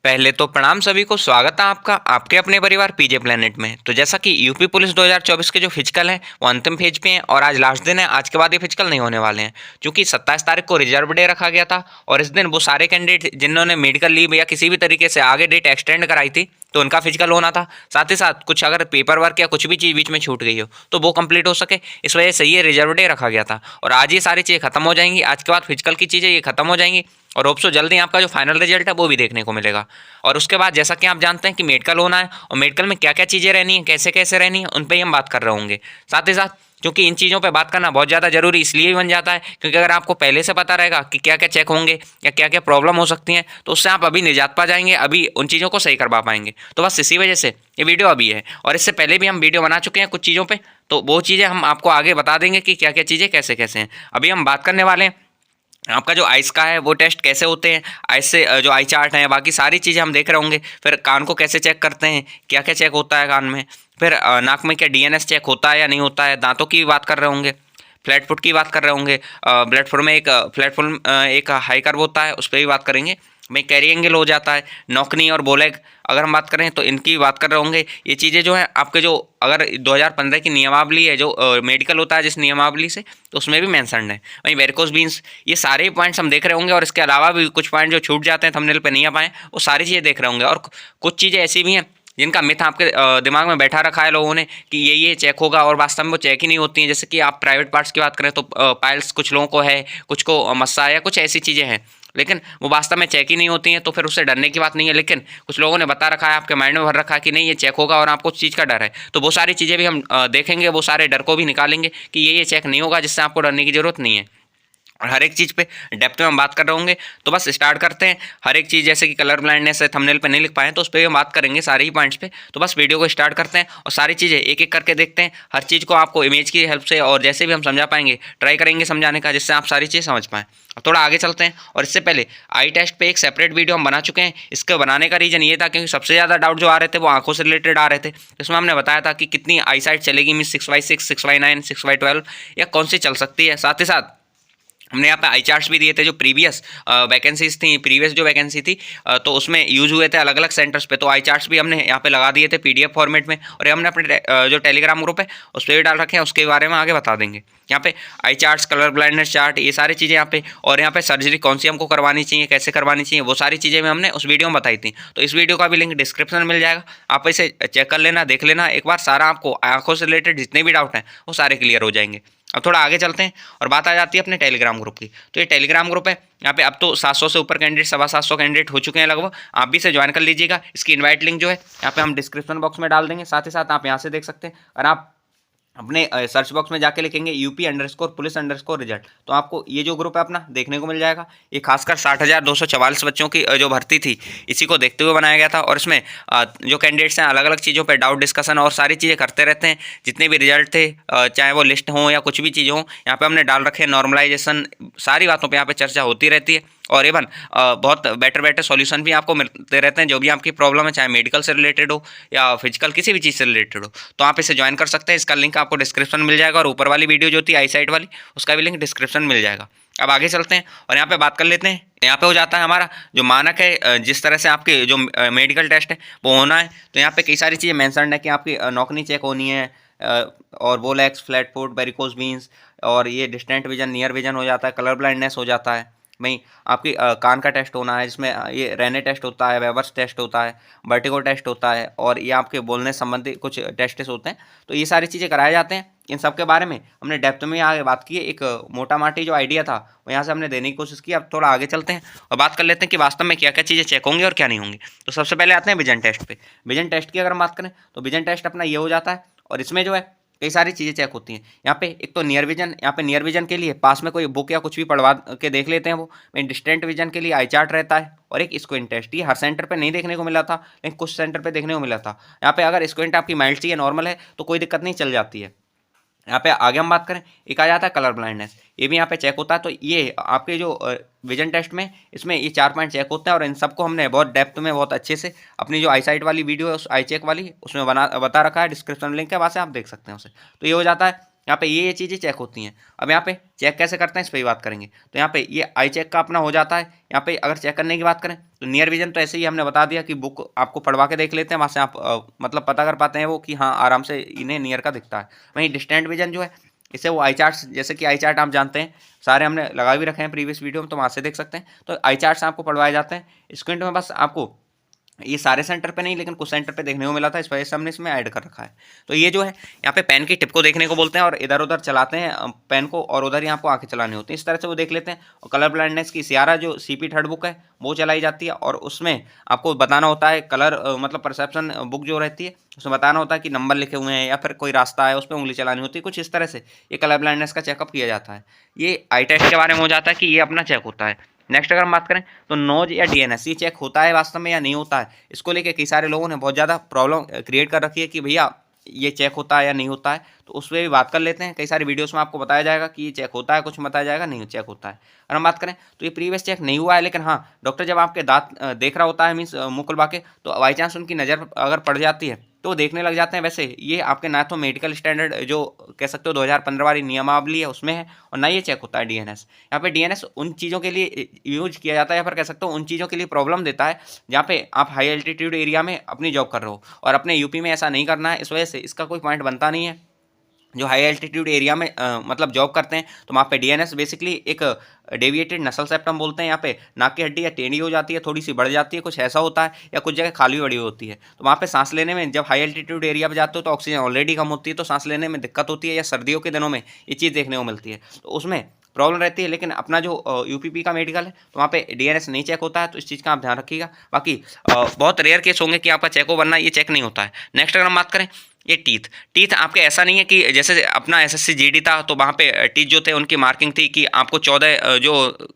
पहले तो प्रणाम सभी को, स्वागत है आपका आपके अपने परिवार पीजे प्लेनेट में। तो जैसा कि यूपी पुलिस 2024 के जो फिजिकल हैं वो अंतिम फेज पे हैं और आज लास्ट दिन है। आज के बाद ये फिजिकल नहीं होने वाले हैं क्योंकि 27 तारीख को रिजर्व डे रखा गया था और इस दिन वो सारे कैंडिडेट जिन्होंने मेडिकल लीव या किसी भी तरीके से आगे डेट एक्सटेंड कराई थी तो उनका फिजिकल होना था। साथ ही साथ कुछ अगर पेपर वर्क या कुछ भी चीज़ बीच में छूट गई हो तो वो कंप्लीट हो सके, इस वजह से ये रिजर्व डे रखा गया था। और आज ये सारी चीज़ें खत्म हो जाएंगी। आज के बाद फिजिकल की चीज़ें ये खत्म हो जाएंगी और होप सो जल्दी आपका जो फाइनल रिजल्ट है वो भी देखने को मिलेगा। और उसके बाद जैसा कि आप जानते हैं कि मेडिकल होना है और मेडिकल में क्या क्या चीज़ें रहनी है, कैसे कैसे रहनी है, उन पर ही हम बात कर रहे होंगे। साथ ही साथ क्योंकि इन चीज़ों पे बात करना बहुत ज़्यादा जरूरी इसलिए भी बन जाता है क्योंकि अगर आपको पहले से पता रहेगा कि क्या क्या चेक होंगे या क्या क्या प्रॉब्लम हो सकती हैं तो उससे आप अभी निजात पा जाएंगे, अभी उन चीज़ों को सही करवा पाएंगे। तो बस इसी वजह से ये वीडियो अभी है और इससे पहले भी हम वीडियो बना चुके हैं कुछ चीज़ों पे, तो वो चीज़ें हम आपको आगे बता देंगे कि क्या क्या चीज़ें कैसे कैसे हैं। अभी हम बात करने वाले हैं आपका जो आइस का है वो टेस्ट कैसे होते हैं, आइस से जो आई चार्ट है, बाकी सारी चीज़ें हम देख रहे होंगे। फिर कान को कैसे चेक करते हैं, क्या क्या चेक होता है कान में, फिर नाक में क्या डीएनएस चेक होता है या नहीं होता है, दांतों की बात कर रहे होंगे, फ्लैट फुट की बात कर रहे होंगे, ब्लड फ्लो में एक फ्लैट फुट एक हाई कर्व होता है उस पर भी बात करेंगे। भाई कैरी एंगल हो जाता है, नौकनी और बोलेग अगर हम बात करें तो इनकी बात कर रहे होंगे। ये चीज़ें जो है आपके जो अगर 2015 की नियमावली है जो मेडिकल होता है जिस नियमावली से, तो उसमें भी मेंशन्ड है। वहीं वेरिकोस बीन्स, ये सारे पॉइंट्स हम देख रहे होंगे और इसके अलावा भी कुछ पॉइंट जो छूट जाते हैं थंबनेल पे नहीं आ पाए वो सारी चीज़ें देख रहे होंगे। और कुछ चीज़ें ऐसी भी हैं जिनका मिथ आपके दिमाग में बैठा रखा है लोगों ने कि ये चेक होगा और वास्तव में वो चेक ही नहीं होती हैं। जैसे कि आप प्राइवेट पार्ट्स की बात करें तो पाइल्स कुछ लोगों को है, कुछ को मस्सा या कुछ ऐसी चीज़ें हैं, लेकिन वो वास्तव में चेक ही नहीं होती हैं। तो फिर उससे डरने की बात नहीं है, लेकिन कुछ लोगों ने बता रखा है, आपके माइंड में भर रखा है कि नहीं ये चेक होगा और आपको उस चीज़ का डर है। तो वो सारी चीज़ें भी हम देखेंगे, वो सारे डर को भी निकालेंगे कि ये चेक नहीं होगा, जिससे आपको डरने की जरूरत नहीं है। और हर एक चीज़ पे डेप्थ में हम बात कर रहे होंगे। तो बस स्टार्ट करते हैं। हर एक चीज़ जैसे कि कलर ब्लाइंडनेस है, थंबनेल पे नहीं लिख पाए तो उस पर भी हम बात करेंगे सारे ही पॉइंट्स पे। तो बस वीडियो को स्टार्ट करते हैं और सारी चीज़ें एक एक करके देखते हैं। हर चीज़ को आपको इमेज की हेल्प से और जैसे भी हम समझा पाएंगे ट्राई करेंगे समझाने का, जिससे आप सारी चीज़ें समझ पाएँ। अब थोड़ा आगे चलते हैं और इससे पहले आई टेस्ट पे एक सेपरेट वीडियो हम बना चुके हैं। इसके बनाने का रीज़न ये था क्योंकि सबसे ज़्यादा डाउट जो आ रहे थे वो आंखों से रिलेटेड आ रहे थे। इसमें हमने बताया था कि कितनी आई साइट चलेगी, मीन 6/6, 6/9, 6/12 या कौन सी चल सकती है। साथ ही साथ हमने यहाँ पे आई चार्ट्स भी दिए थे जो प्रीवियस वैकेंसीज थी, प्रीवियस जो वैकेंसी थी तो उसमें यूज हुए थे अलग अलग सेंटर्स पे। तो आई चार्ट्स भी हमने यहाँ पे लगा दिए थे पीडीएफ फॉर्मेट में और हमने अपने जो टेलीग्राम ग्रुप है उस पर भी डाल रखे हैं, उसके बारे में आगे बता देंगे। यहाँ पे आई चार्ट्स, कलर ब्लाइंडनेस चार्ट, ये सारी चीज़ें यहाँ पे, और यहाँ पे सर्जरी कौन सी हमको करवानी चाहिए, कैसे करवानी चाहिए, वो सारी चीज़ें भी हमने उस वीडियो में बताई थी। तो इस वीडियो का भी लिंक डिस्क्रिप्शन में मिल जाएगा, आप इसे चेक कर लेना, देख लेना एक बार। सारा आपको आंखों से रिलेटेड जितने भी डाउट हैं वो सारे क्लियर हो जाएंगे। अब थोड़ा आगे चलते हैं और बात आ जाती है अपने टेलीग्राम ग्रुप की। तो ये टेलीग्राम ग्रुप है, यहाँ पे अब तो 700 से ऊपर कैंडिडेट, 750 कैंडिडेट हो चुके हैं लगभग। आप भी इसे ज्वाइन कर लीजिएगा। इसकी इनवाइट लिंक जो है यहाँ पे हम डिस्क्रिप्शन बॉक्स में डाल देंगे। साथ ही साथ आप यहाँ से देख सकते हैं और आप अपने सर्च बॉक्स में जाके लिखेंगे UP_पुलिस_रिजल्ट तो आपको ये जो ग्रुप है अपना देखने को मिल जाएगा। ये खासकर 60,244 बच्चों की जो भर्ती थी इसी को देखते हुए बनाया गया था और इसमें जो कैंडिडेट्स हैं अलग अलग चीज़ों पे डाउट डिस्कशन और सारी चीज़ें करते रहते हैं। जितने भी रिजल्ट थे चाहे वो लिस्ट हो या कुछ भी चीज़ हो, यहाँ पे हमने डाल रखे हैं नॉर्मलाइजेशन, सारी बातों पर यहाँ पे चर्चा होती रहती है और इवन बहुत बेटर सॉल्यूशन भी आपको मिलते रहते हैं जो भी आपकी प्रॉब्लम है, चाहे मेडिकल से रिलेटेड हो या फिजिकल किसी भी चीज़ से रिलेटेड हो। तो आप इसे ज्वाइन कर सकते हैं। इसका लिंक आपको डिस्क्रिप्शन में मिल जाएगा और ऊपर वाली वीडियो जो थी आई साइट वाली उसका भी लिंक डिस्क्रिप्शन में मिल जाएगा। अब आगे चलते हैं और यहाँ पे बात कर लेते हैं। यहाँ पे हो जाता है हमारा जो मानक है, जिस तरह से आपके जो मेडिकल टेस्ट है वो होना है। तो यहाँ पे कई सारी चीज़ें मैंसन्ड है कि आपकी नौकनी चेक होनी है और bow legs, flat foot, varicose beans, और ये डिस्टेंट विजन, नियर विजन हो जाता है, कलर ब्लाइंडनेस हो जाता है। भाई आपकी कान का टेस्ट होना है जिसमें ये रेने टेस्ट होता है, वेवर्स टेस्ट होता है, वर्टिगो टेस्ट होता है और ये आपके बोलने संबंधी कुछ टेस्ट होते हैं। तो ये सारी चीज़ें कराए जाते हैं। इन सब के बारे में हमने डेप्थ में आगे बात की है। एक मोटा माटी जो आइडिया था वो यहाँ से हमने देने की कोशिश की। अब थोड़ा आगे चलते हैं और बात कर लेते हैं कि वास्तव में क्या क्या चीज़ें चेक होंगी और क्या नहीं होंगी। तो सबसे पहले आते हैं विजन टेस्ट पे। विजन टेस्ट की अगर हम बात करें तो विजन टेस्ट अपना ये हो जाता है और इसमें जो है कई सारी चीज़ें चेक होती हैं। यहाँ पे एक तो नियर विजन, यहाँ पे नियर विजन के लिए पास में कोई बुक या कुछ भी पढ़वा के देख लेते हैं वो। डिस्टेंट विजन के लिए आई चार्ट रहता है और एक स्क्विंट टेस्ट। ये हर सेंटर पे नहीं देखने को मिला था लेकिन कुछ सेंटर पे देखने को मिला था। यहाँ पे अगर स्क्विंट आपकी माइल्ड सी या नॉर्मल है तो कोई दिक्कत नहीं, चल जाती है। यहाँ पे आगे हम बात करें, एक आ जाता है कलर ब्लाइंडनेस, ये भी यहाँ पे चेक होता है। तो ये आपके जो विजन टेस्ट में इसमें ये 4 पॉइंट चेक होते हैं और इन सबको हमने बहुत डेप्थ में बहुत अच्छे से अपनी जो आई साइट वाली वीडियो है उस आई चेक वाली उसमें बता रखा है, डिस्क्रिप्शन लिंक है, वहाँ से आप देख सकते हैं उसे। तो ये हो जाता है यहाँ पे ये चीज़ें चेक होती हैं। अब यहाँ पे चेक कैसे करते हैं इस पर भी बात करेंगे। तो यहाँ पे ये आई चेक का अपना हो जाता है। यहाँ पे अगर चेक करने की बात करें तो नियर विजन तो ऐसे ही हमने बता दिया कि बुक आपको पढ़वा के देख लेते हैं, वहाँ से आप मतलब पता कर पाते हैं वो कि हाँ आराम से इन्हें नियर का दिखता है। वहीं डिस्टेंट विजन जो है इससे वो आई चार्ट्स, जैसे कि आई चार्ट आप जानते हैं सारे हमने लगा भी रखे हैं प्रीवियस वीडियो में, तो वहाँ से देख सकते हैं। तो आई चार्ट्स आपको पढ़वाए जाते हैं। स्क्रीन में बस आपको ये सारे सेंटर पे नहीं लेकिन कुछ सेंटर पे देखने को मिला था, इस वजह से हमने इसमें ऐड कर रखा है। तो ये जो है यहाँ पे पेन की टिप को देखने को बोलते हैं और इधर उधर चलाते हैं पेन को, और उधर ही आपको आंखें चलानी होती है, इस तरह से वो देख लेते हैं। और कलर ब्लाइंडनेस की सियारा जो CP थर्ड बुक है वो चलाई जाती है, और उसमें आपको बताना होता है कलर मतलब परसेप्शन बुक जो रहती है उसमें बताना होता है कि नंबर लिखे हुए हैं या फिर कोई रास्ता है, उस पर उंगली चलानी होती है, कुछ इस तरह से ये कलर ब्लाइंडनेस का चेकअप किया जाता है। ये आई टेस्ट के बारे में हो जाता है कि ये अपना चेक होता है। नेक्स्ट अगर हम बात करें तो नोज या DNS ये चेक होता है वास्तव में या नहीं होता है, इसको लेके कई सारे लोगों ने बहुत ज़्यादा प्रॉब्लम क्रिएट कर रखी है कि भैया ये चेक होता है या नहीं होता है। तो उस पर भी बात कर लेते हैं। कई सारी वीडियोस में आपको बताया जाएगा कि ये चेक होता है, कुछ में बताया जाएगा नहीं चेक होता है। अगर हम बात करें तो ये प्रीवियस चेक नहीं हुआ है, लेकिन हाँ डॉक्टर जब आपके दांत देख रहा होता है मीन्स मुंह खुलवा के, तो बाई चांस उनकी नज़र अगर पड़ जाती है तो वो देखने लग जाते हैं। वैसे ये आपके ना तो मेडिकल स्टैंडर्ड जो कह सकते हो 2015 वाली नियमावली है उसमें है, और ना ये चेक होता है DNS। यहाँ पे DNS उन चीज़ों के लिए यूज किया जाता है, या फिर कह सकते हो उन चीज़ों के लिए प्रॉब्लम देता है जहाँ पे आप हाई एल्टीट्यूड एरिया में अपनी जॉब कर रहे हो, और अपने यूपी में ऐसा नहीं करना है। इस वजह से इसका कोई पॉइंट बनता नहीं है। जो हाई एल्टीट्यूड एरिया में मतलब जॉब करते हैं तो वहाँ पे DNS बेसिकली एक डेविएटेड नसल सेप्टम बोलते हैं। यहाँ पे नाक की हड्डी या टेढ़ी हो जाती है, थोड़ी सी बढ़ जाती है, कुछ ऐसा होता है, या कुछ जगह खाली बड़ी होती है। तो वहाँ पे सांस लेने में जब हाई एल्टीट्यूड एरिया पे जाते हो तो ऑक्सीजन ऑलरेडी कम होती है, तो सांस लेने में दिक्कत होती है, या सर्दियों के दिनों में ये चीज़ देखने को मिलती है, तो उसमें प्रॉब्लम रहती है। लेकिन अपना जो UPP का मेडिकल है तो वहाँ पे DNS नहीं चेक होता है, तो इस चीज़ का आप ध्यान रखिएगा। बाकी बहुत रेयर केस होंगे कि आपका चेक हो, वरना ये चेक नहीं होता है। नेक्स्ट अगर हम बात करें ये टीथ आपके ऐसा नहीं है कि जैसे अपना SSC GD था तो वहाँ पे टीथ जो थे उनकी मार्किंग थी कि आपको 14 जो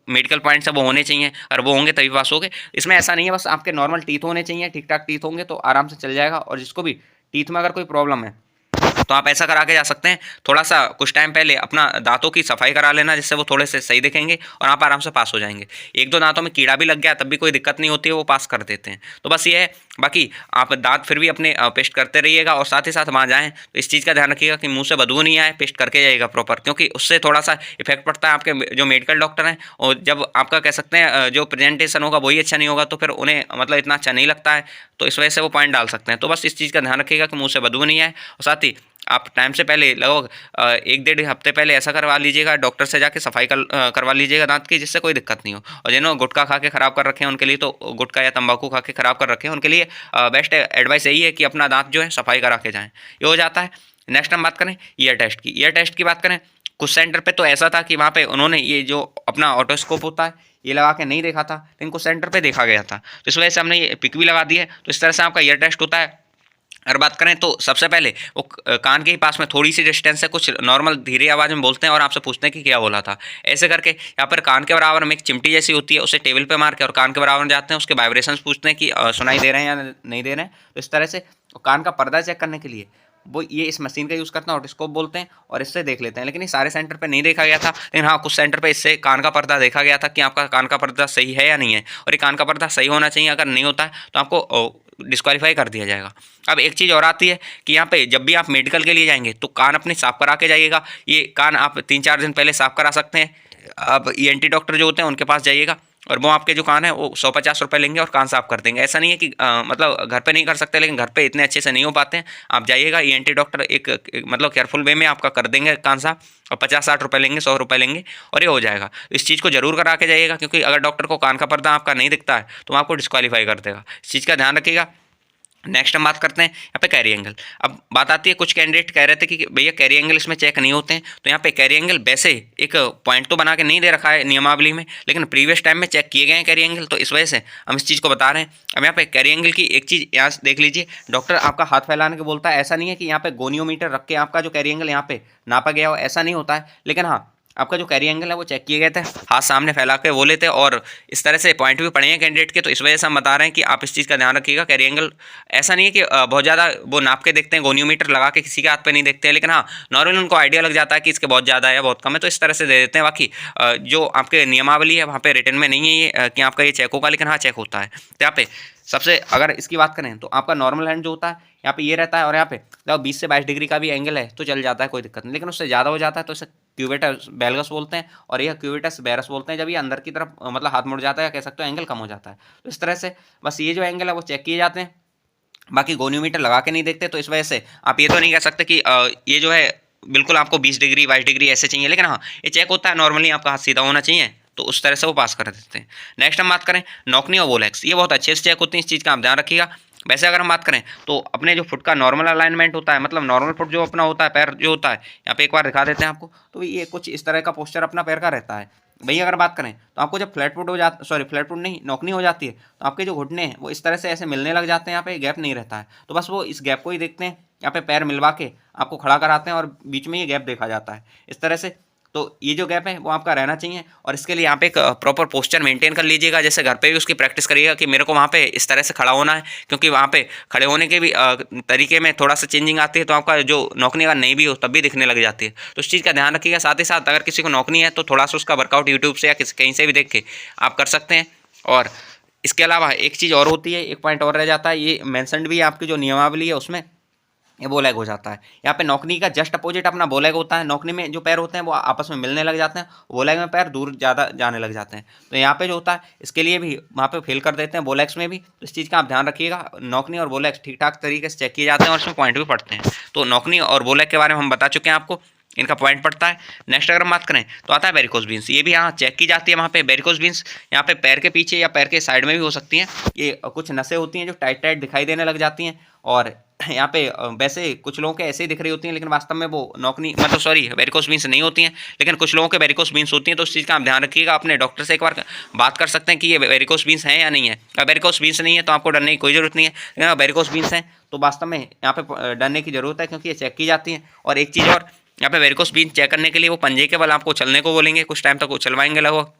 मेडिकल पॉइंट्स है वो होने चाहिए, और वो होंगे तभी पास होगे। इसमें ऐसा नहीं है, बस आपके नॉर्मल टीथ होने चाहिए, ठीक ठाक टीथ होंगे तो आराम से चल जाएगा। और जिसको भी टीथ में अगर कोई प्रॉब्लम है तो आप ऐसा करा के जा सकते हैं, थोड़ा सा कुछ टाइम पहले अपना दांतों की सफाई करा लेना, जिससे वो थोड़े से सही दिखेंगे और आप आराम से पास हो जाएंगे। एक दो दांतों में कीड़ा भी लग गया तब भी कोई दिक्कत नहीं होती है, वो पास कर देते हैं। तो बस ये है। बाकी आप दांत फिर भी अपने पेस्ट करते रहिएगा, और साथ ही साथ वहाँ जाएँ तो इस चीज़ का ध्यान रखिएगा कि मुँह से बदबू नहीं आए, पेस्ट करके जाइएगा प्रॉपर, क्योंकि उससे थोड़ा सा इफेक्ट पड़ता है आपके जो मेडिकल डॉक्टर हैं। और जब आपका कह सकते हैं जो प्रेजेंटेशन होगा वही अच्छा नहीं होगा तो फिर उन्हें मतलब इतना अच्छा नहीं लगता है, तो इस वजह से वो पॉइंट डाल सकते हैं। तो बस इस चीज़ का ध्यान रखिएगा कि मुँह से बदबू नहीं आए, और साथ ही आप टाइम से पहले लगभग 1 डेढ़ हफ्ते पहले ऐसा करवा लीजिएगा, डॉक्टर से जाके सफाई करवा लीजिएगा दांत की, जिससे कोई दिक्कत नहीं हो। और जिन्होंने गुटखा खा के ख़राब कर रखे हैं उनके लिए तो, गुटखा या तंबाकू खा के ख़राब कर रखे हैं उनके लिए बेस्ट एडवाइस यही है कि अपना दांत जो है सफाई करा के जाएँ, ये हो जाता है। नेक्स्ट हम बात करें ईयर टेस्ट की। ईयर टेस्ट की बात करें, कुछ सेंटर पे तो ऐसा था कि वहाँ पे उन्होंने ये जो अपना ऑटोस्कोप होता है ये लगा के नहीं देखा था, लेकिन कुछ सेंटर पे देखा गया था, तो इस वजह से हमने ये पिक भी लगा दी है। तो इस तरह से आपका ईयर टेस्ट होता है। अगर बात करें तो सबसे पहले वो कान के ही पास में थोड़ी सी डिस्टेंस है, कुछ नॉर्मल धीरे आवाज़ में बोलते हैं और आपसे पूछते हैं कि क्या बोला था। ऐसे करके यहाँ पर कान के बराबर में एक चिमटी जैसी होती है, उसे टेबल पे मार के और कान के बराबर में जाते हैं, उसके वाइब्रेशंस पूछते हैं कि सुनाई दे रहे हैं या नहीं दे रहे हैं। तो इस तरह से कान का पर्दा चेक करने के लिए वो ये इस मशीन का यूज़ करते हैं, ऑटोस्कोप बोलते हैं, और इससे देख लेते हैं। लेकिन ये सारे सेंटर पे नहीं देखा गया था, लेकिन हाँ कुछ सेंटर पे इससे कान का पर्दा देखा गया था कि आपका कान का पर्दा सही है या नहीं है, और ये कान का पर्दा सही होना चाहिए। अगर नहीं होता है तो आपको डिस्क्वालीफाई कर दिया जाएगा। अब एक चीज़ और आती है कि यहाँ पे जब भी आप मेडिकल के लिए जाएंगे तो कान अपने साफ करा के जाइएगा। ये कान आप 3-4 दिन पहले साफ करा सकते हैं। अब ENT डॉक्टर जो होते हैं उनके पास जाइएगा, और वो आपके जो कान है वो 150 रुपये लेंगे और कान साफ कर देंगे। ऐसा नहीं है कि मतलब घर पे नहीं कर सकते, लेकिन घर पे इतने अच्छे से नहीं हो पाते हैं। आप जाइएगा, ENT डॉक्टर एक मतलब केयरफुल वे में आपका कर देंगे कान साफ, और 50-60 रुपये लेंगे, 100 रुपये लेंगे, और ये हो जाएगा। इस चीज़ को जरूर करा के जाइएगा, क्योंकि अगर डॉक्टर को कान का पर्दा आपका नहीं दिखता है तो वो आपको डिस्क्वालीफाई कर देगा। इस चीज़ का ध्यान रखिएगा। नेक्स्ट हम बात करते हैं यहाँ पे कैरी एंगल। अब बात आती है, कुछ कैंडिडेट कह रहे थे कि भैया कैरी एंगल इसमें चेक नहीं होते हैं, तो यहाँ पे कैरी एंगल वैसे एक पॉइंट तो बना के नहीं दे रखा है नियमावली में, लेकिन प्रीवियस टाइम में चेक किए गए हैं कैरी एंगल, तो इस वजह से हम इस चीज़ को बता रहे हैं। अब यहाँ पे कैरी एंगल की एक चीज़ यहाँ से देख लीजिए, डॉक्टर आपका हाथ फैलाने के बोलता है, ऐसा नहीं है कि यहाँ पे गोनियोमीटर रख के आपका जो कैरी एंगल यहाँ पे नापा गया हो, ऐसा नहीं होता है। लेकिन हाँ आपका जो कैरी एंगल है वो चेक किए गए थे, हाथ सामने फैला के बोले थे, और इस तरह से पॉइंट भी पड़े हैं कैंडिडेट के। तो इस वजह से हम बता रहे हैं कि आप इस चीज़ का ध्यान रखिएगा। कैरी एंगल ऐसा नहीं है कि बहुत ज़्यादा वो नाप के देखते हैं, गोनियोमीटर लगा के किसी के हाथ पे नहीं देखते हैं, लेकिन हाँ नॉर्मली उनको आइडिया लग जाता है कि इसके बहुत ज़्यादा है बहुत कम है, तो इस तरह से दे देते हैं। बाकी जो आपके नियमावली है वहाँ पे रिटर्न में नहीं है ये कि आपका ये चेक होगा, लेकिन हाँ चेक होता है। तो यहाँ पे सबसे अगर इसकी बात करें तो आपका नॉर्मल हैंड जो होता है यहाँ पे ये रहता है, और यहाँ पे जब 20 से 22 डिग्री का भी एंगल है तो चल जाता है, कोई दिक्कत नहीं। लेकिन उससे ज़्यादा हो जाता है तो इसे क्यूवेटस बेलगस बोलते हैं, और यह क्यूवेटस बेरस बोलते हैं जब ये अंदर की तरफ मतलब हाथ मुड़ जाता है, या कह सकते हो एंगल कम हो जाता है। तो इस तरह से बस ये जो एंगल है वो चेक किए जाते हैं, बाकी गोनियोमीटर लगा के नहीं देखते। तो इस वजह से आप ये तो नहीं कह सकते कि ये जो है बिल्कुल आपको 20 डिग्री 22 डिग्री ऐसे चाहिए, लेकिन हाँ ये चेक होता है नॉर्मली आपका हाथ सीधा होना चाहिए, तो उस तरह से वो पास कर देते हैं। नेक्स्ट हम बात करें नॉकनी और वोलेक्स, ये बहुत अच्छे से चेक होती हैं, इस चीज़ का आप ध्यान रखिएगा। वैसे अगर हम बात करें तो अपने जो फुट का नॉर्मल अलाइनमेंट होता है, मतलब नॉर्मल फुट जो अपना होता है, पैर जो होता है, यहाँ पे एक बार दिखा देते हैं आपको। तो ये कुछ इस तरह का पोस्चर अपना पैर का रहता है। भैया अगर बात करें तो आपको जब फ्लैट फुट हो जाता, सॉरी फ्लैट फुट नहीं, नौकनी हो जाती है, तो आपके जो घुटने हैं वो इस तरह से ऐसे मिलने लग जाते हैं, यहाँ पे गैप नहीं रहता है। तो बस वो इस गैप को ही देखते हैं, यहाँ पे पैर मिलवा के आपको खड़ा कराते हैं और बीच में ये गैप देखा जाता है इस तरह से। तो ये जो गैप है वो आपका रहना चाहिए, और इसके लिए यहाँ पे एक प्रॉपर पोस्चर मेंटेन कर लीजिएगा। जैसे घर पे भी उसकी प्रैक्टिस करिएगा कि मेरे को वहाँ पे इस तरह से खड़ा होना है, क्योंकि वहाँ पे खड़े होने के भी तरीके में थोड़ा सा चेंजिंग आती है, तो आपका जो नौकनी अगर नहीं भी हो तब भी दिखने लग जाती है। तो उस चीज़ का ध्यान रखिएगा। साथ ही साथ अगर किसी को नौकनी है तो थोड़ा सा उसका वर्कआउट यूट्यूब से या किसी कहीं से भी देख के आप कर सकते हैं। और इसके अलावा एक चीज़ और होती है, एक पॉइंट और रह जाता है, ये मैंसनड भी है आपकी जो नियमावली है उसमें, ये बोलैग हो जाता है। यहाँ पे नौकनी का जस्ट अपोजिट अपना बोलैग होता है। नौकनी में जो पैर होते हैं वो आपस में मिलने लग जाते हैं, बोलैग में पैर दूर ज़्यादा जाने लग जाते हैं। तो यहाँ पे जो होता है इसके लिए भी वहाँ पे फेल कर देते हैं बोलैग्स में भी। तो इस चीज़ का आप ध्यान रखिएगा। नौकनी और बोलैग्स ठीक ठाक तरीके से चेक किए जाते हैं और इसमें पॉइंट भी पड़ते हैं। तो नौकनी और बोलैग के बारे में हम बता चुके हैं आपको, इनका पॉइंट पड़ता है। नेक्स्ट अगर हम बात करें तो आता है वेरिकोस बीन्स, ये भी यहाँ चेक की जाती है। वहाँ पे वेरिकोस बीन्स यहाँ पे पैर के पीछे या पैर के साइड में भी हो सकती हैं। ये कुछ नसें होती हैं जो टाइट टाइट दिखाई देने लग जाती हैं, और यहाँ पे वैसे कुछ लोगों के ऐसे ही दिख रही होती हैं, लेकिन वास्तव में वो नौकनी मतलब सॉरी वेरिकोस बीन्स नहीं होती हैं, लेकिन कुछ लोगों के वेरिकोस बीन्स होती हैं। तो उस चीज़ का आप ध्यान रखिएगा। अपने डॉक्टर से एक बार बात कर सकते हैं कि ये वेरिकोस बीन्स हैं या नहीं है। अगर वेरिकोस बीन्स नहीं है तो आपको डरने की कोई ज़रूरत नहीं है, लेकिन अगर वेरिकोस बीन्स हैं तो वास्तव में यहाँ पे डरने की ज़रूरत है, क्योंकि ये चेक की जाती हैं। और एक चीज़ और, यहाँ पे वेरिकोस बीन्स चेक करने के लिए वो पंजे के बल आपको चलने को बोलेंगे, कुछ टाइम तक वो चलवाएंगे, लगभग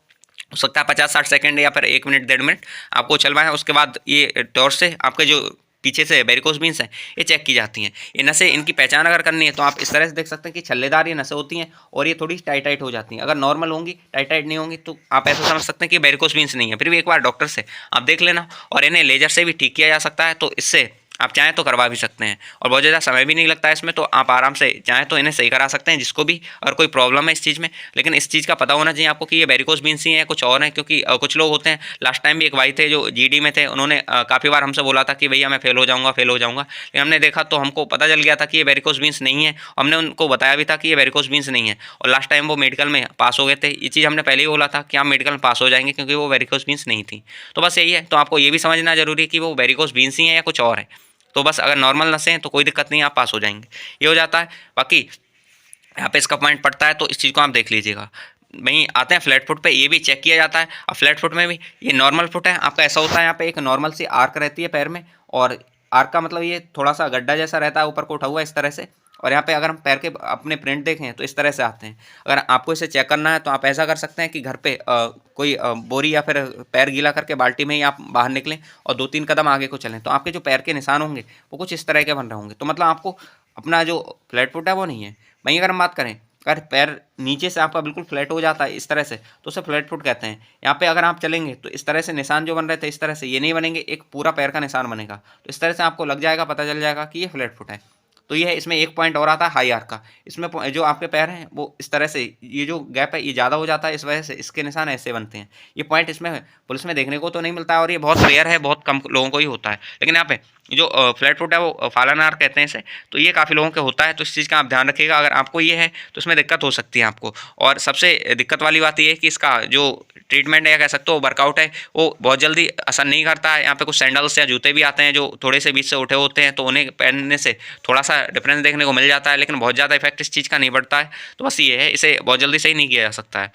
हो सकता है 50-60 सेकंड या फिर 1 मिनट 1.5 मिनट आपको चलवाएं। उसके बाद ये टॉर्च से आपके जो पीछे से वेरिकोस बीन्स हैं ये चेक की जाती हैं। ये नसें, इनकी पहचान अगर करनी है तो आप इस तरह से देख सकते हैं कि छल्लेदार ये नसें होती हैं और ये थोड़ी टाइट टाइट हो जाती हैं। अगर नॉर्मल होंगी, टाइट टाइट नहीं होंगी, तो आप ऐसा समझ सकते हैं कि वेरिकोस बीन्स नहीं है। फिर भी एक बार डॉक्टर से आप देख लेना, और इन्हें लेजर से भी ठीक किया जा सकता है, तो इससे आप चाहें तो करवा भी सकते हैं, और बहुत ज़्यादा समय भी नहीं लगता है इसमें। तो आप आराम से चाहें तो इन्हें सही करा सकते हैं जिसको भी अगर कोई प्रॉब्लम है इस चीज़ में। लेकिन इस चीज़ का पता होना चाहिए आपको कि ये वेरिकोस बीन्स ही हैं कुछ और हैं, क्योंकि कुछ लोग होते हैं, लास्ट टाइम भी एक भाई थे जो जीडी में थे, उन्होंने काफ़ी बार हमसे बोला था कि भैया मैं फेल हो जाऊँगा फेल हो जाऊँगा, लेकिन हमने देखा तो हमको पता चल गया था कि ये वेरिकोस बीन्स नहीं है। हमने उनको बताया भी था कि ये वेरिकोस बीन्स नहीं है, और लास्ट टाइम वो मेडिकल में पास हो गए थे। ये चीज़ हमने पहले ही बोला था कि आप मेडिकल में पास हो जाएंगे, क्योंकि वो वेरिकोस बीन्स नहीं थी। तो बस यही है। तो आपको ये भी समझना जरूरी है कि वो वेरिकोस बीन्स ही हैं या कुछ और है। तो बस अगर नॉर्मल नसें हैं तो कोई दिक्कत नहीं, आप पास हो जाएंगे, ये हो जाता है। बाकी यहाँ पे इसका पॉइंट पड़ता है, तो इस चीज़ को आप देख लीजिएगा। वहीं आते हैं फ्लैट फुट पे, ये भी चेक किया जाता है। अब फ्लैट फुट में भी ये नॉर्मल फुट है आपका, ऐसा होता है यहाँ पे एक नॉर्मल सी आर्क रहती है पैर में, और आर्क का मतलब ये थोड़ा सा गड्ढा जैसा रहता है ऊपर को उठा हुआ इस तरह से। और यहाँ पे अगर हम पैर के अपने प्रिंट देखें तो इस तरह से आते हैं। अगर आपको इसे चेक करना है तो आप ऐसा कर सकते हैं कि घर पे कोई बोरी या फिर पैर गीला करके बाल्टी में ही आप बाहर निकलें और 2-3 कदम आगे को चलें, तो आपके जो पैर के निशान होंगे वो कुछ इस तरह के बन रहे होंगे। तो मतलब आपको अपना जो फ्लैट फुट है वो नहीं है। वहीं अगर हम बात करें, अगर पैर नीचे से आपका बिल्कुल फ्लैट हो जाता है इस तरह से, तो उसे फ्लैट फुट कहते हैं। यहाँ पे अगर आप चलेंगे तो इस तरह से निशान जो बन रहे थे इस तरह से ये नहीं बनेंगे, एक पूरा पैर का निशान बनेगा। तो इस तरह से आपको लग जाएगा, पता चल जाएगा कि ये फ्लैट फुट है। तो ये है। इसमें एक पॉइंट और आता है हाई आर्क का। इसमें जो आपके पैर हैं वो इस तरह से, ये जो गैप है ये ज़्यादा हो जाता है, इस वजह से इसके निशान ऐसे बनते हैं। ये पॉइंट इसमें पुलिस में देखने को तो नहीं मिलता है, और ये बहुत रेयर है, बहुत कम लोगों को ही होता है। लेकिन यहाँ पे जो फ्लैट फुट है वो फालन आर्क कहते हैं इसे, तो ये काफ़ी लोगों के होता है। तो इस चीज़ का आप ध्यान रखिएगा। अगर आपको ये है तो इसमें दिक्कत हो सकती है आपको। और सबसे दिक्कत वाली बात ये है कि इसका जो ट्रीटमेंट है या कह सकते हो वर्कआउट है वो बहुत जल्दी असर नहीं करता है। यहाँ पे कुछ सैंडल्स या जूते भी आते हैं जो थोड़े से बीच से उठे होते हैं, तो उन्हें पहनने से थोड़ा सा डिफरेंस देखने को मिल जाता है, लेकिन बहुत ज़्यादा इफेक्ट इस चीज़ का नहीं पड़ता है। तो बस ये है, इसे बहुत जल्दी सही नहीं किया जा सकता है।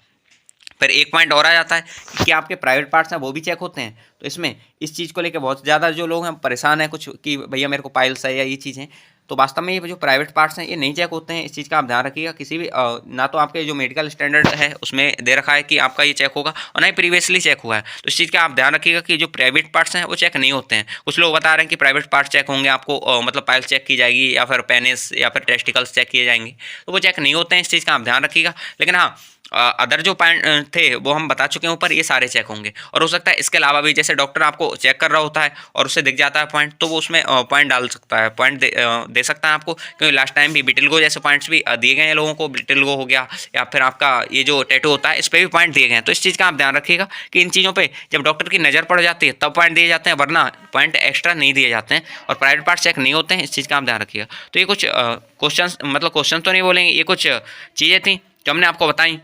फिर एक पॉइंट और आ जाता है कि आपके प्राइवेट पार्ट्स हैं वो भी चेक होते हैं। तो इसमें इस चीज़ को लेकर बहुत ज़्यादा जो लोग हैं परेशान हैं कुछ कि भैया मेरे को पाइल्स है या ये चीज़ें। तो वास्तव में ये जो प्राइवेट पार्ट्स हैं ये नहीं चेक होते हैं, इस चीज़ का आप ध्यान रखिएगा। किसी भी ना तो आपके जो मेडिकल स्टैंडर्ड है उसमें दे रखा है कि आपका ये चेक होगा और ना ही प्रीवियसली चेक हुआ है। तो इस चीज़ का आप ध्यान रखिएगा कि जो प्राइवेट पार्ट्स हैं वो चेक नहीं होते हैं। कुछ लोग बता रहे हैं कि प्राइवेट पार्ट्स चेक होंगे, आपको मतलब पाइल्स चेक की जाएगी या फिर पेनिस या फिर टेस्टिकल्स चेक किए जाएंगे, तो वो चेक नहीं होते हैं। इस चीज़ का आप ध्यान रखिएगा। लेकिन हाँ, अदर जो पॉइंट थे वो हम बता चुके हैं ऊपर, ये सारे चेक होंगे। और हो सकता है इसके अलावा भी, जैसे डॉक्टर आपको चेक कर रहा होता है और उसे दिख जाता है पॉइंट, तो वो उसमें पॉइंट डाल सकता है, पॉइंट दे सकता है आपको। क्योंकि लास्ट टाइम भी विटिलिगो जैसे पॉइंट्स भी दिए गए हैं लोगों को, विटिलिगो हो गया या फिर आपका ये जो टैटू होता है इस पर भी पॉइंट दिए गए हैं। तो इस चीज़ का आप ध्यान रखिएगा कि इन चीज़ों पर जब डॉक्टर की नज़र पड़ जाती है तब पॉइंट दिए जाते हैं, वरना पॉइंट एक्स्ट्रा नहीं दिए जाते हैं। और प्राइवेट पार्ट चेक नहीं होते हैं, इस चीज़ का आप ध्यान रखिएगा। तो ये कुछ क्वेश्चन, मतलब क्वेश्चन तो नहीं बोलेंगे, ये कुछ चीज़ें थी जो हमने आपको बताई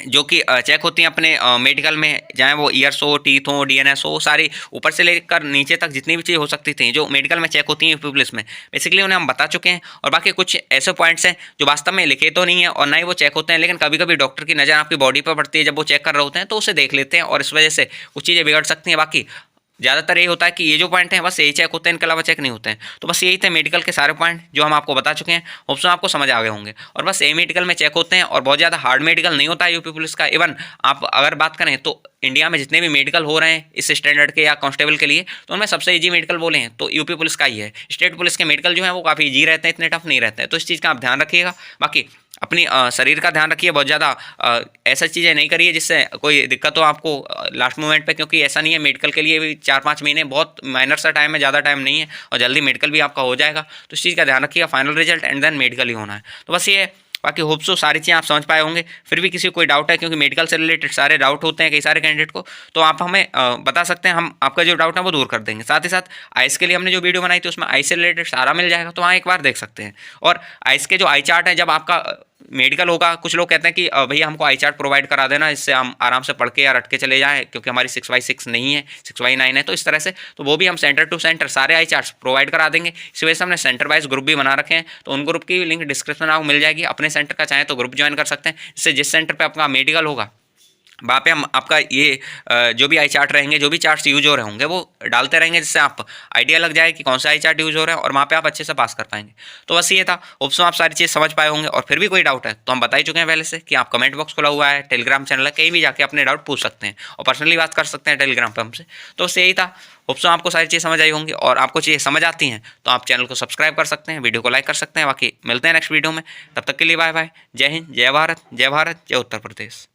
जो कि चेक होती हैं अपने मेडिकल में, चाहे वो ईयर्स हो, टीथ हो, डीएनएस हो, सारी ऊपर से लेकर नीचे तक जितनी भी चीज़ हो सकती थी जो मेडिकल में चेक होती हैं यूपी पुलिस में, बेसिकली उन्हें हम बता चुके हैं। और बाकी कुछ ऐसे पॉइंट्स हैं जो वास्तव में लिखे तो नहीं है और ना ही वो चेक होते हैं, लेकिन कभी कभी डॉक्टर की नज़र आपकी बॉडी पर पड़ती है जब वो चेक कर रहे होते हैं, तो उसे देख लेते हैं और इस वजह से कुछ चीज़ें बिगड़ सकती हैं। बाकी ज़्यादातर यही होता है कि ये जो पॉइंट हैं बस यही चेक होते हैं, इनके अलावा चेक नहीं होते हैं। तो बस यही थे मेडिकल के सारे पॉइंट जो हम आपको बता चुके हैं। होप्स आपको समझ आ गए होंगे। और बस यही मेडिकल में चेक होते हैं और बहुत ज़्यादा हार्ड मेडिकल नहीं होता है यूपी पुलिस का। इवन आप अगर बात करें तो इंडिया में जितने भी मेडिकल हो रहे हैं इस स्टैंडर्ड के या कांस्टेबल के लिए, तो उनमें सबसे ईजी मेडिकल बोले हैं तो यूपी पुलिस का ही है। स्टेट पुलिस के मेडिकल जो है वो काफ़ी ईजी रहते हैं, इतने टफ नहीं रहते हैं। तो इस चीज़ का आप ध्यान रखिएगा। बाकी अपनी शरीर का ध्यान रखिए, बहुत ज़्यादा ऐसा चीज़ें नहीं करिए जिससे कोई दिक्कत हो आपको लास्ट मोमेंट पे, क्योंकि ऐसा नहीं है, मेडिकल के लिए भी 4-5 महीने बहुत माइनर सा टाइम है, ज़्यादा टाइम नहीं है और जल्दी मेडिकल भी आपका हो जाएगा। तो इस चीज़ का ध्यान रखिएगा, final result and then medical ही होना है। तो बस ये, बाकी होप सो सारी चीज़ें आप समझ पाए होंगे। फिर भी किसी को कोई डाउट है, क्योंकि मेडिकल से रिलेटेड सारे डाउट होते हैं कई सारे कैंडिडेट को, तो आप हमें बता सकते हैं, हम आपका जो डाउट है वो दूर कर देंगे। साथ ही साथ आइस के लिए हमने जो वीडियो बनाई थी उसमें आइस से रिलेटेड सारा मिल जाएगा, तो वहाँ एक बार देख सकते हैं। और आइस के जो आई चार्ट है, जब आपका मेडिकल होगा, कुछ लोग कहते हैं कि भैया हमको आई चार्ट प्रोवाइड करा देना, इससे हम आराम से पढ़ के या रट के चले जाएँ, क्योंकि हमारी 6x6 नहीं है, 6x9 है। तो इस तरह से तो वो भी हम सेंटर टू सेंटर सारे आई चार्ट्स प्रोवाइड करा देंगे। इस वजह से हमने सेंटर वाइज ग्रुप भी बना रखे हैं, तो उन ग्रुप की लिंक डिस्क्रिप्शन में आपको मिल जाएगी। अपने सेंटर का चाहें तो ग्रुप ज्वाइन कर सकते हैं, इससे जिस सेंटर पर आपका मेडिकल होगा वहाँ पे हम आपका ये जो भी आई चार्ट रहेंगे, जो भी चार्ट्स यूज हो रहे होंगे वो डालते रहेंगे, जिससे आप आइडिया लग जाए कि कौन सा आई चार्ट यूज हो रहा है और वहाँ पे आप अच्छे से पास कर पाएंगे। तो बस ये था, होप सो आप सारी चीज़ समझ पाए होंगे। और फिर भी कोई डाउट है तो हम बता ही चुके हैं पहले से कि आप कमेंट बॉक्स खुला हुआ है, टेलीग्राम चैनल है, कहीं भी जाके अपने डाउट पूछ सकते हैं और पर्सनली बात कर सकते हैं टेलीग्राम पर हमसे। तो बस यही था, होप सो आपको सारी चीज़ समझ आई होंगी। और आपको चीज़ें समझ आती हैं तो आप चैनल को सब्सक्राइब कर सकते हैं, वीडियो को लाइक कर सकते हैं। बाकी मिलते हैं नेक्स्ट वीडियो में, तब तक के लिए बाय बाय। जय हिंद, जय भारत, जय भारत, जय उत्तर प्रदेश।